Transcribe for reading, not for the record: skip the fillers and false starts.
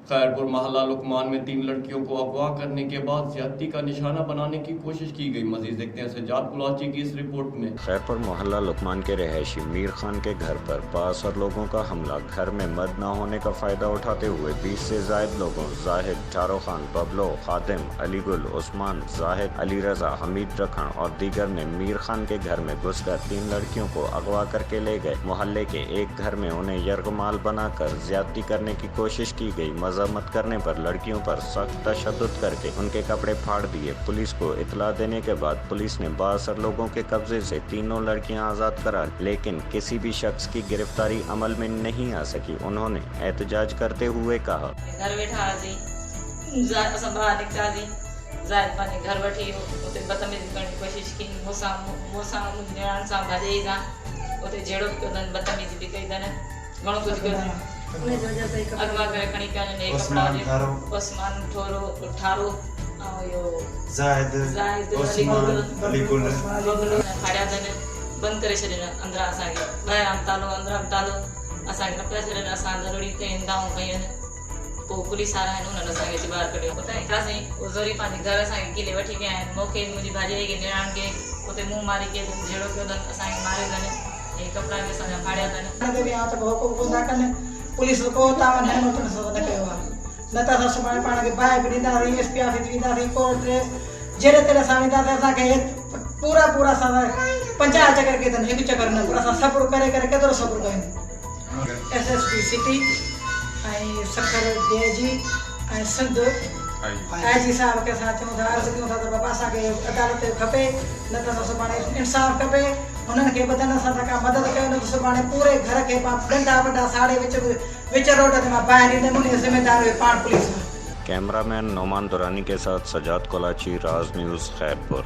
खैरपुर मोहल्ला लुकमान में 3 लड़कियों को अगवा करने के बाद ज्यादती का निशाना बनाने की कोशिश की गई। मजीद देखते हैं सज्जाद कुलाची की इस रिपोर्ट में। खैरपुर मोहल्ला लुकमान के रहायशी मीर खान के घर पर बासर लोगों का हमला। घर में मद न होने का फायदा उठाते हुए 20 से जायद लोगों जाहिद, चारो खान, बबलो, खातिम, अली गुल, उस्मान, जाहिद, अली रजा, हमीद रखन और दीगर ने मीर खान के घर में घुसकर 3 लड़कियों को अगवा करके ले गए। मोहल्ले के एक घर में उन्हें यरगमाल बनाकर ज्यादती करने की कोशिश की गई। मजम्मत करने पर लड़कियों पर सख्त तशद्दुद करके उनके कपड़े फाड़ दिए। पुलिस को इतला देने के बाद पुलिस ने 62 लोगों के कब्जे से तीनों लड़कियां आज़ाद करा, लेकिन किसी भी शख्स की गिरफ्तारी अमल में नहीं आ सकी। उन्होंने एहतजाज करते हुए कहा, घर बैठा घर वठी बदतमीजी करने की कोशिश की। जहिड़ो बदतमीजी भी कई अथनि, घणो कुझु कयो अगवा करे खणी पिया वञनि। उस्मान ठारो ज़ाहिद अली गुल फाड़िया अथनि, बंदि करे छॾियनि अंदरां। असांखे ॿाहिरां तालो अंदरां तालो, असांखे न पिया छॾनि। असां ज़रूरी कयूं दाऊं कयूं आहिनि। पोइ पुलिस वारा आहिनि, उन्हनि असांखे अची ॿाहिरि कढियो। उतां हितासीं उहो ज़रूरी पंहिंजे घर असांखे किले वठी विया आहिनि। मूंखे मुंहिंजी भाॼाई खे निणान खे उते मुंहुं मारी के जहिड़ो कयो अथनि, असांखे मारियो अथनि। हे कपिड़ा बि असांजा फाड़िया अथनि। पुलिस को तावन है नोट न कयो आहे, न त असां सुभाणे पाण खे बाहि बि ॾींदासीं, एसपी ऑफिस वेंदासीं, कोर्ट जहिड़े तेरे असां वेंदासीं। असांखे पूरा असां 50 चकर कई अथनि, हिकु चकर न। पर असां सब्र करे केतिरो सब्र कयूं। SSP सिटी ऐं सखर DIG ऐं सिंध IG साहब खे असां चऊं था, अर्ज़ु कयूं था त बाबा असांखे अदालत खपे, न त असां सुभाणे इंसाफ़ खपे। उन्हनि खे ॿधनि असां का मदद कयो, न त सुभाणे पूरे घर खे नंढा वॾा साड़े विच रोड ते मां ॿाहिरि ॾींदमि। उन ज़िम्मेदार हुई पाण पुलिस। कैमरामैन नोमान दुरानी के साथ सजाद कुलाची, राज न्यूज़, खैरपुर।